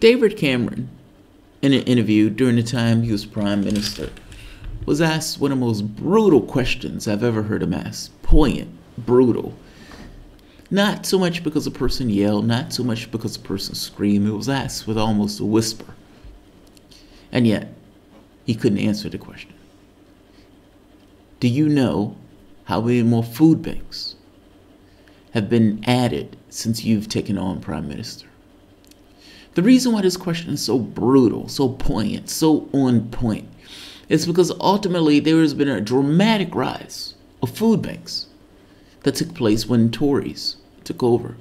David Cameron, in an interview during the time he was Prime Minister, was asked one of the most brutal questions I've ever heard him ask. Poignant, brutal. Not so much because a person yelled, not so much because a person screamed. It was asked with almost a whisper. And yet, he couldn't answer the question. Do you know how many more food banks have been added since you've taken on Prime Minister? The reason why this question is so brutal, so poignant, so on point, is because ultimately there has been a dramatic rise of food banks that took place when Tories took over.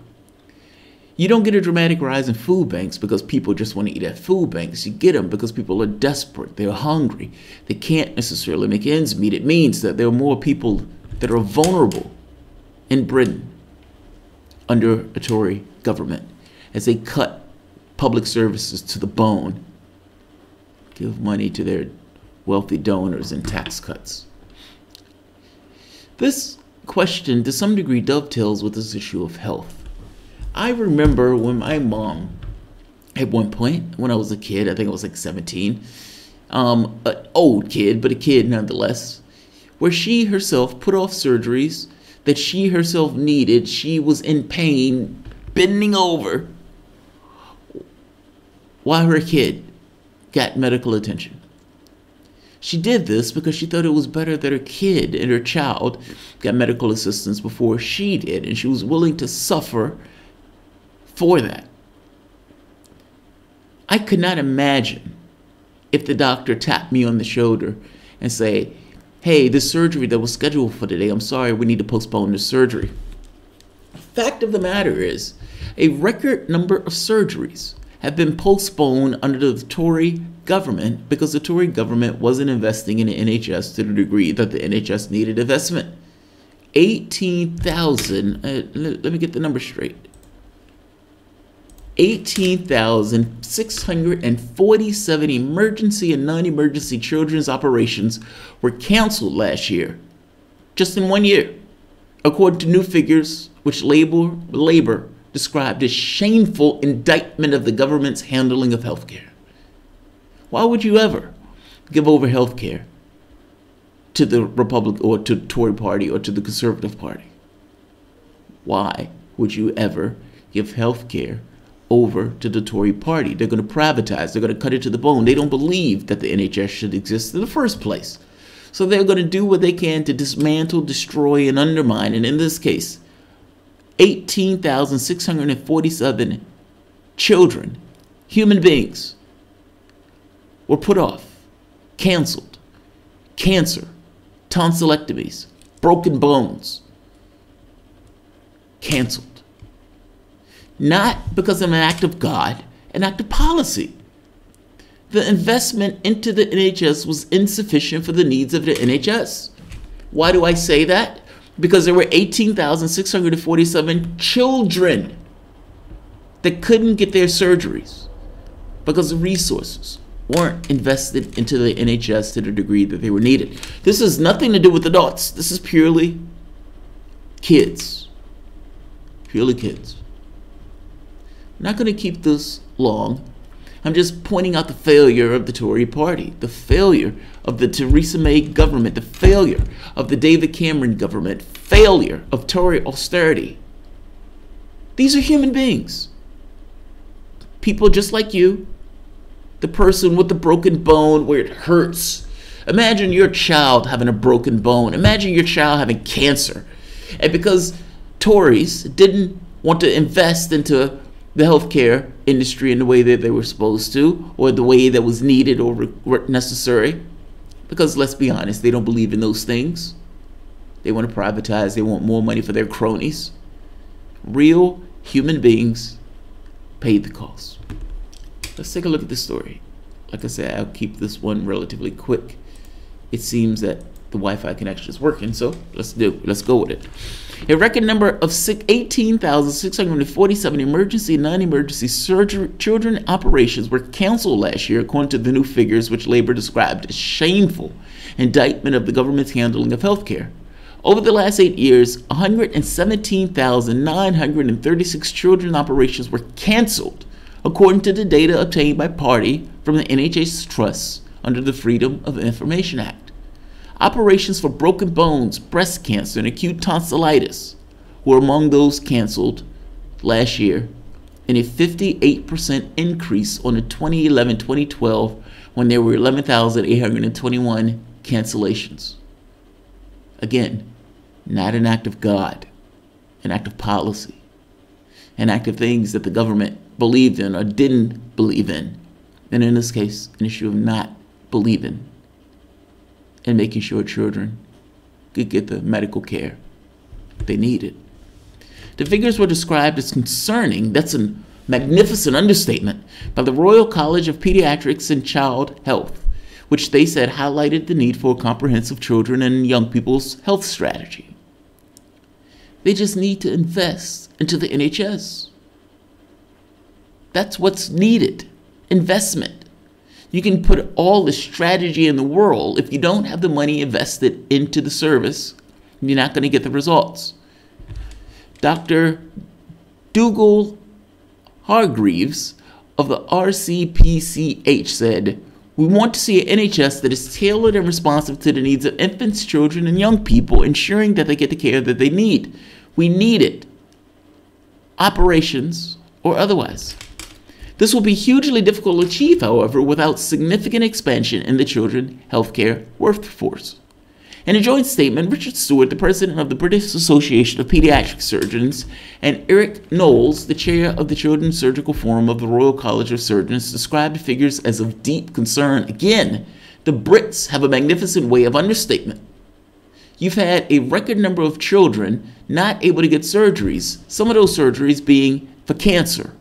You don't get a dramatic rise in food banks because people just want to eat at food banks. You get them because people are desperate. They're hungry. They can't necessarily make ends meet. It means that there are more people that are vulnerable in Britain under a Tory government as they cut public services to the bone, give money to their wealthy donors and tax cuts. This question to some degree dovetails with this issue of health. I remember when my mom, at one point, when I was a kid, I think I was like 17, an old kid, but a kid nonetheless, where she herself put off surgeries that she herself needed. She was in pain, bending over, while her kid got medical attention. She did this because she thought it was better that her kid and her child got medical assistance before she did, and she was willing to suffer for that. I could not imagine if the doctor tapped me on the shoulder and say, hey, this surgery that was scheduled for today, I'm sorry, we need to postpone the surgery. Fact of the matter is, a record number of surgeries have been postponed under the Tory government because the Tory government wasn't investing in the NHS to the degree that the NHS needed investment. 18,000, let me get the number straight. 18,647 emergency and non-emergency children's operations were canceled last year, just in 1 year, according to new figures which Labour described as shameful indictment of the government's handling of healthcare. Why would you ever give over healthcare to the Republican or to the Tory party or to the Conservative Party? Why would you ever give healthcare over to the Tory party? They're going to privatize. They're going to cut it to the bone. They don't believe that the NHS should exist in the first place. So they're going to do what they can to dismantle, destroy, and undermine. And in this case, 18,647 children, human beings, were put off, canceled. Cancer, tonsillectomies, broken bones, canceled. Not because of an act of God, an act of policy. The investment into the NHS was insufficient for the needs of the NHS. Why do I say that? Because there were 18,647 children that couldn't get their surgeries because the resources weren't invested into the NHS to the degree that they were needed. This has nothing to do with adults. This is purely kids. Purely kids. I'm not going to keep this long. I'm just pointing out the failure of the Tory party, the failure of the Theresa May government, the failure of the David Cameron government, failure of Tory austerity. These are human beings. People just like you. The person with the broken bone where it hurts. Imagine your child having a broken bone. Imagine your child having cancer. And because Tories didn't want to invest into the healthcare industry in the way that they were supposed to, or the way that was needed or necessary, because let's be honest, they don't believe in those things. They want to privatize. They want more money for their cronies. Real human beings paid the cost. Let's take a look at this story. Like I said, I'll keep this one relatively quick. It seems that the Wi-Fi connection is working, so let's go with it. A record number of 18,647 emergency and non-emergency children operations were canceled last year, according to the new figures which Labour described as shameful indictment of the government's handling of healthcare. Over the last 8 years, 117,936 children operations were canceled, according to the data obtained by party from the NHS trusts under the Freedom of Information Act. Operations for broken bones, breast cancer, and acute tonsillitis were among those canceled last year, and a 58% increase on the 2011-2012 when there were 11,821 cancellations. Again, not an act of God, an act of policy, an act of things that the government believed in or didn't believe in, and in this case, an issue of not believing and making sure children could get the medical care they needed. The figures were described as concerning, that's a magnificent understatement, by the Royal College of Pediatrics and Child Health, which they said highlighted the need for a comprehensive children and young people's health strategy. They just need to invest into the NHS. That's what's needed, investment. You can put all the strategy in the world. If you don't have the money invested into the service, you're not going to get the results. Dr. Dougal Hargreaves of the RCPCH said, "We want to see an NHS that is tailored and responsive to the needs of infants, children, and young people, ensuring that they get the care that they need. We need it, operations or otherwise. This will be hugely difficult to achieve, however, without significant expansion in the children's healthcare workforce." In a joint statement, Richard Stewart, the president of the British Association of Pediatric Surgeons, and Eric Knowles, the chair of the Children's Surgical Forum of the Royal College of Surgeons, described the figures as of deep concern. Again, the Brits have a magnificent way of understatement. You've had a record number of children not able to get surgeries, some of those surgeries being for cancer.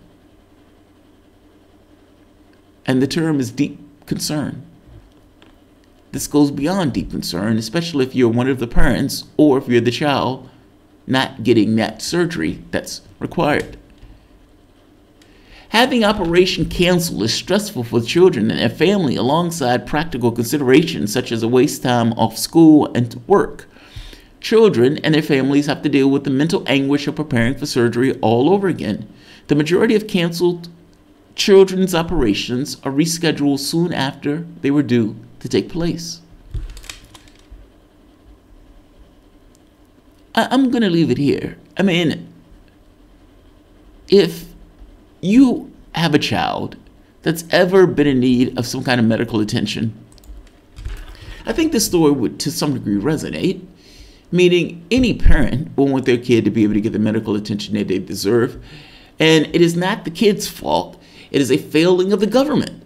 And the term is deep concern. This goes beyond deep concern, especially if you're one of the parents or if you're the child not getting that surgery that's required. Having operation canceled is stressful for children and their family alongside practical considerations such as a waste time off school and work. Children and their families have to deal with the mental anguish of preparing for surgery all over again. The majority of canceled children's operations are rescheduled soon after they were due to take place. I'm going to leave it here. I mean, if you have a child that's ever been in need of some kind of medical attention, I think this story would to some degree resonate, meaning any parent will want their kid to be able to get the medical attention that they deserve. And it is not the kid's fault. It is a failing of the government.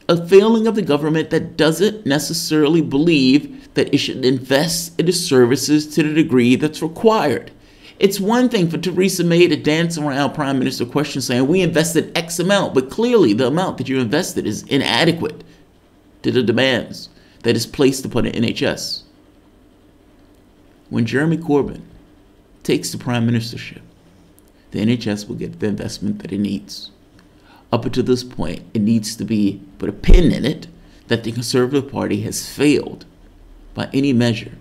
A failing of the government that doesn't necessarily believe that it should invest in the services to the degree that's required. It's one thing for Theresa May to dance around Prime Minister questions saying we invested X amount, but clearly the amount that you invested is inadequate to the demands that is placed upon the NHS. When Jeremy Corbyn takes the Prime Ministership, the NHS will get the investment that it needs. Up until this point, it needs to be put a pin in it that the Conservative Party has failed by any measure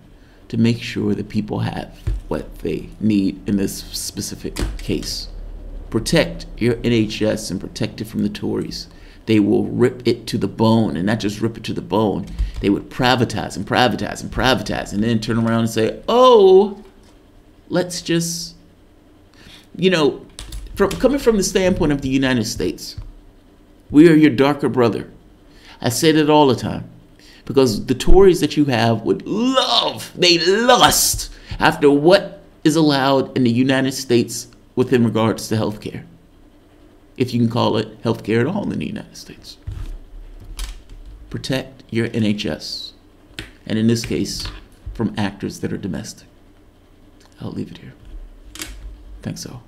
to make sure that people have what they need in this specific case. Protect your NHS and protect it from the Tories. They will rip it to the bone, and not just rip it to the bone. They would privatize and privatize and privatize and then turn around and say, oh, let's just, coming from the standpoint of the United States, we are your darker brother. I say that all the time because the Tories that you have would they lust after what is allowed in the United States within regards to healthcare, if you can call it healthcare at all in the United States. Protect your NHS, and in this case, from actors that are domestic. I'll leave it here. Thanks all.